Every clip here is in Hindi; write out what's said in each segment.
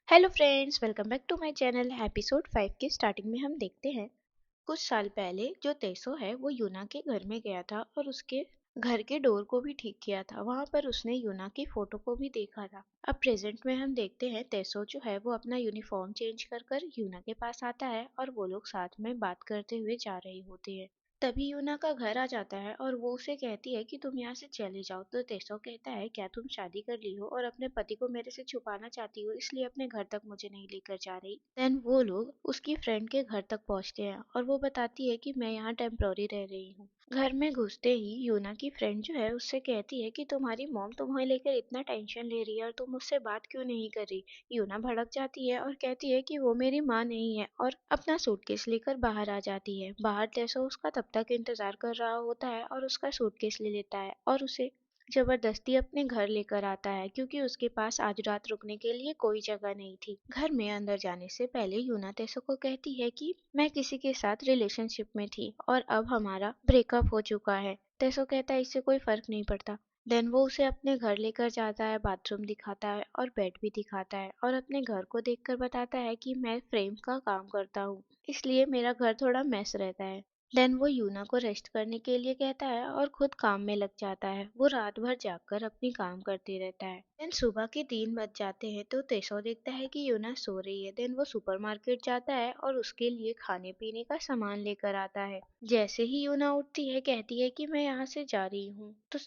Hello friends, welcome back to my channel. Episode 5 के स्टार्टिंग में हम देखते हैं कुछ साल पहले जो तेसो है वो यूना के घर में गया था और उसके घर के डोर को भी ठीक किया था। वहां पर उसने यूना की फोटो को भी देखा था। अब प्रेजेंट में हम देखते हैं तेसो जो है वो अपना यूनिफॉर्म चेंज कर कर यूना के पास आता है और वो लोग साथ में बात करते हुए जा रहे होते हैं। तभी यूना का घर आ जाता है और वो उसे कहती है कि तुम यहाँ से चले जाओ। तो तेसो कहता है, क्या तुम शादी कर ली हो और अपने पति को मेरे से छुपाना चाहती हो, इसलिए अपने घर तक मुझे नहीं लेकर जा रही। देन वो लोग उसकी फ्रेंड के घर तक पहुंचते हैं और वो बताती है कि मैं यहाँ टेम्प्रोरी रह रही हूँ। घर में घुसते ही यूना की फ्रेंड जो है उससे कहती है कि तुम्हारी मॉम तुम्हें लेकर इतना टेंशन ले रही है और तुम उससे बात क्यों नहीं कर रही। यूना भड़क जाती है और कहती है कि वो मेरी माँ नहीं है और अपना सूटकेस लेकर बाहर आ जाती है। बाहर टेसो उसका तब तक इंतजार कर रहा होता है और उसका सूटकेस ले लेता है और उसे जबरदस्ती अपने घर लेकर आता है, क्योंकि उसके पास आज रात रुकने के लिए कोई जगह नहीं थी। घर में अंदर जाने से पहले यूना तेसो को कहती है कि मैं किसी के साथ रिलेशनशिप में थी और अब हमारा ब्रेकअप हो चुका है। तेसो कहता है इससे कोई फर्क नहीं पड़ता। देन वो उसे अपने घर लेकर जाता है, बाथरूम दिखाता है और बेड भी दिखाता है और अपने घर को देखकर बताता है कि मैं फ्रेम का काम करता हूँ, इसलिए मेरा घर थोड़ा मैस रहता है। देन वो यूना को रेस्ट करने के लिए कहता है और खुद काम में लग जाता है। वो रात भर जागकर अपनी काम करते रहता है। देन सुबह के 3 बज जाते हैं तो तेसो देखता है कि यूना सो रही है। देन वो सुपरमार्केट जाता है और उसके लिए खाने पीने का सामान लेकर आता है। जैसे ही यूना उठती है कहती है कि मैं यहाँ से जा रही हूँ। तो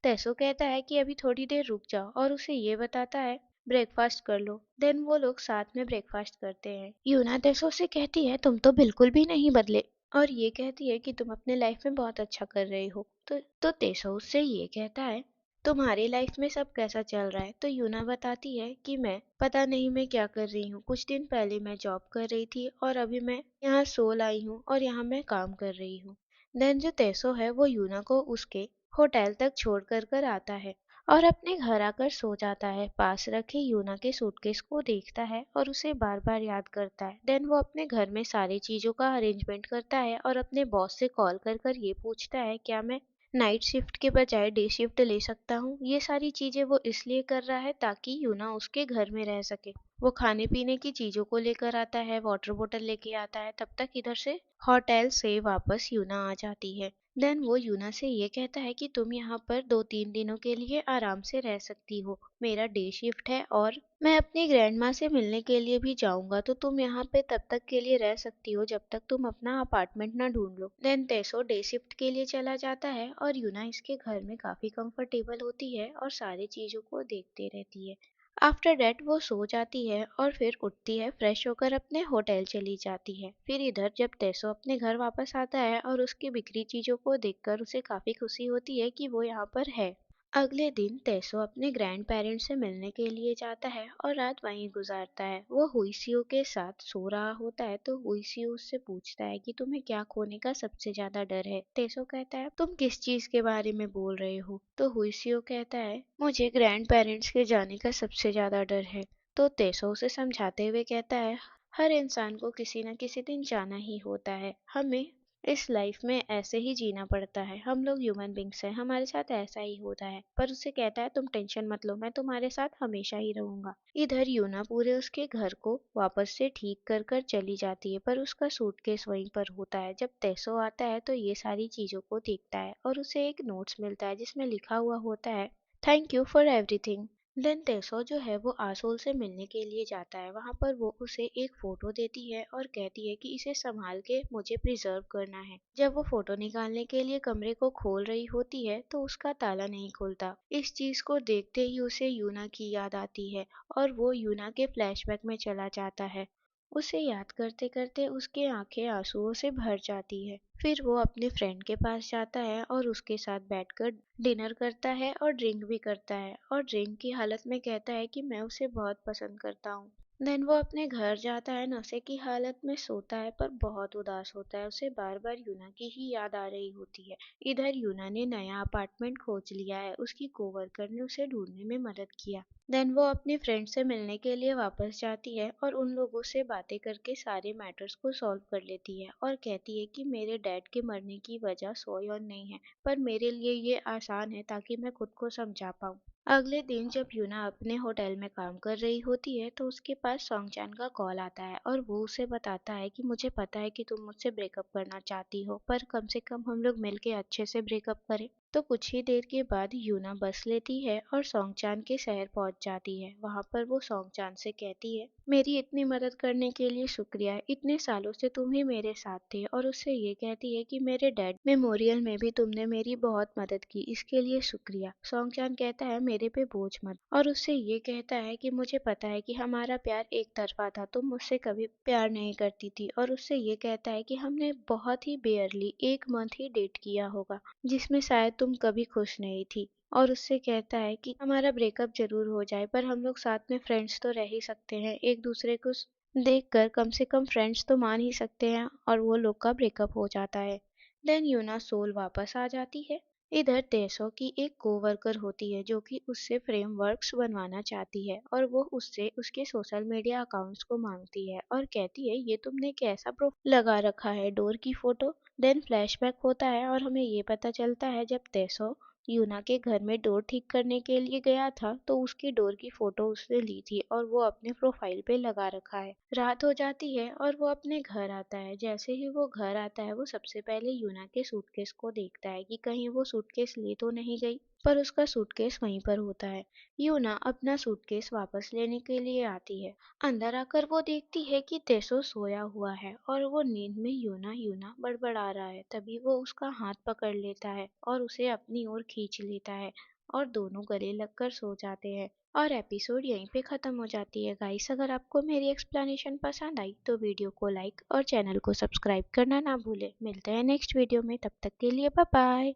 तेसो कहता है कि अभी थोड़ी देर रुक जाओ और उसे ये बताता है ब्रेकफास्ट कर लो। देन वो लोग साथ में ब्रेकफास्ट करते हैं। यूना तेसो से कहती है तुम तो बिल्कुल भी नहीं बदले और ये कहती है कि तुम अपने लाइफ में बहुत अच्छा कर रहे हो। तो तेसो उससे ये कहता है तुम्हारी लाइफ में सब कैसा चल रहा है। तो यूना बताती है कि मैं पता नहीं मैं क्या कर रही हूँ, कुछ दिन पहले मैं जॉब कर रही थी और अभी मैं यहाँ सोल आई हूँ और यहाँ मैं काम कर रही हूँ। देन जो तेसो है वो यूना को उसके होटल तक छोड़ कर कर आता है और अपने घर आकर सो जाता है। पास रखे यूना के सूटकेस को देखता है और उसे बार बार याद करता है। देन वो अपने घर में सारी चीजों का अरेंजमेंट करता है और अपने बॉस से कॉल कर कर ये पूछता है क्या मैं नाइट शिफ्ट के बजाय डे शिफ्ट ले सकता हूँ। ये सारी चीजें वो इसलिए कर रहा है ताकि यूना उसके घर में रह सके। वो खाने पीने की चीजों को लेकर आता है, वाटर बोतल लेके आता है। तब तक इधर से होटल से वापस यूना आ जाती है। देन वो यूना से ये कहता है कि तुम यहाँ पर 2-3 दिनों के लिए आराम से रह सकती हो, मेरा डे शिफ्ट है और मैं अपनी ग्रैंड माँ से मिलने के लिए भी जाऊंगा, तो तुम यहाँ पे तब तक के लिए रह सकती हो जब तक तुम अपना अपार्टमेंट ना ढूंढ लो। देन तेसो डे शिफ्ट के लिए चला जाता है और यूना इसके घर में काफी कंफर्टेबल होती है और सारी चीजों को देखते रहती है। आफ्टर डेट वो सो जाती है और फिर उठती है, फ्रेश होकर अपने होटल चली जाती है। फिर इधर जब तेसो अपने घर वापस आता है और उसकी बिखरी चीजों को देखकर उसे काफी खुशी होती है कि वो यहाँ पर है। अगले दिन तेसो अपने ग्रैंड पेरेंट्स से मिलने के लिए जाता है और रात वहीं गुजारता है। वो हुईसियो के साथ सो रहा होता है तो हुईसियो उससे पूछता है कि तुम्हें क्या खोने का सबसे ज्यादा डर है। तेसो कहता है तुम किस चीज के बारे में बोल रहे हो। तो हुईसियो कहता है मुझे ग्रैंड पेरेंट्स के जाने का सबसे ज्यादा डर है। तो तेसो उसे समझाते हुए कहता है हर इंसान को किसी न किसी दिन जाना ही होता है, हमें इस लाइफ में ऐसे ही जीना पड़ता है, हम लोग ह्यूमन बींग्स हैं, हमारे साथ ऐसा ही होता है। पर उसे कहता है तुम टेंशन मत लो, मैं तुम्हारे साथ हमेशा ही रहूंगा। इधर यूना पूरे उसके घर को वापस से ठीक कर कर चली जाती है पर उसका सूटकेस वहीं पर होता है। जब तेसो आता है तो ये सारी चीजों को देखता है और उसे एक नोट्स मिलता है जिसमें लिखा हुआ होता है thank you for everything. Then तेसो जो है वो आसोल से मिलने के लिए जाता है। वहां पर वो उसे एक फोटो देती है और कहती है कि इसे संभाल के मुझे प्रिजर्व करना है। जब वो फोटो निकालने के लिए कमरे को खोल रही होती है तो उसका ताला नहीं खुलता। इस चीज को देखते ही उसे यूना की याद आती है और वो यूना के फ्लैशबैक में चला जाता है। उसे याद करते करते उसकी आंखें आंसुओं से भर जाती है। फिर वो अपने फ्रेंड के पास जाता है और उसके साथ बैठकर डिनर करता है और ड्रिंक भी करता है और ड्रिंक की हालत में कहता है कि मैं उसे बहुत पसंद करता हूँ। देन वो अपने घर जाता है, नशे की हालत में सोता है पर बहुत उदास होता है। उसे बार बार यूना की ही याद आ रही होती है। इधर यूना ने नया अपार्टमेंट खोज लिया है, उसकी कोवर्कर ने उसे ढूंढने में मदद किया। देन वो अपनी फ्रेंड से मिलने के लिए वापस जाती है और उन लोगों से बातें करके सारे मैटर्स को सॉल्व कर लेती है और कहती है कि मेरे डैड के मरने की वजह सोयोन नहीं है, पर मेरे लिए ये आसान है ताकि मैं खुद को समझा पाऊँ। अगले दिन जब यूना अपने होटल में काम कर रही होती है तो उसके पास सॉन्गचान का कॉल आता है और वो उसे बताता है कि मुझे पता है कि तुम मुझसे ब्रेकअप करना चाहती हो, पर कम से कम हम लोग मिलके अच्छे से ब्रेकअप करें। तो कुछ ही देर के बाद यूना बस लेती है और सॉन्गचान के शहर पहुंच जाती है। वहां पर वो सॉन्गचान से कहती है, मेरी इतनी मदद करने के लिए शुक्रिया, इतने सालों से तुम ही मेरे साथ थे। और उससे ये कहती है कि मेरे डैड मेमोरियल में भी तुमने मेरी बहुत मदद की, इसके लिए शुक्रिया। सॉन्गचान कहता है, मेरे पे बोझ मत। और उससे ये कहता है कि मुझे पता है कि हमारा प्यार एक तरफा था, तुम मुझसे कभी प्यार नहीं करती थी। और उससे ये कहता है कि हमने बहुत ही बेयरली 1 मंथ ही डेट किया होगा, जिसमें शायद तुम कभी खुश नहीं थी। और उससे कहता है कि हमारा ब्रेकअप जरूर हो जाए पर हम लोग साथ में फ्रेंड्स तो रह ही सकते हैं, एक दूसरे को देखकर कम से कम फ्रेंड्स तो मान ही सकते हैं। और वो लोग का ब्रेकअप हो जाता है। देन यूना सोल वापस आ जाती है। इधर तेसो की एक कोवर्कर होती है जो कि उससे फ्रेमवर्क्स बनवाना चाहती है और वो उससे उसके सोशल मीडिया अकाउंट्स को मांगती है और कहती है, ये तुमने कैसा प्रोफाइल लगा रखा है, डोर की फोटो। देन फ्लैशबैक होता है और हमें ये पता चलता है जब तेसो यूना के घर में डोर ठीक करने के लिए गया था तो उसकी डोर की फोटो उसने ली थी और वो अपने प्रोफाइल पे लगा रखा है। रात हो जाती है और वो अपने घर आता है। जैसे ही वो घर आता है वो सबसे पहले यूना के सूटकेस को देखता है कि कहीं वो सूटकेस ले तो नहीं गई, पर उसका सूटकेस वहीं पर होता है। यूना अपना सूटकेस वापस लेने के लिए आती है। अंदर आकर वो देखती है कि तेसो सोया हुआ है और वो नींद में यूना यूना बड़बड़ा रहा है। तभी वो उसका हाथ पकड़ लेता है और उसे अपनी ओर खींच लेता है और दोनों गले लगकर सो जाते हैं। और एपिसोड यहीं पे खत्म हो जाती है गाइस। अगर आपको मेरी एक्सप्लेनेशन पसंद आई तो वीडियो को लाइक और चैनल को सब्सक्राइब करना ना भूलें। मिलते हैं नेक्स्ट वीडियो में, तब तक के लिए बाय बाय।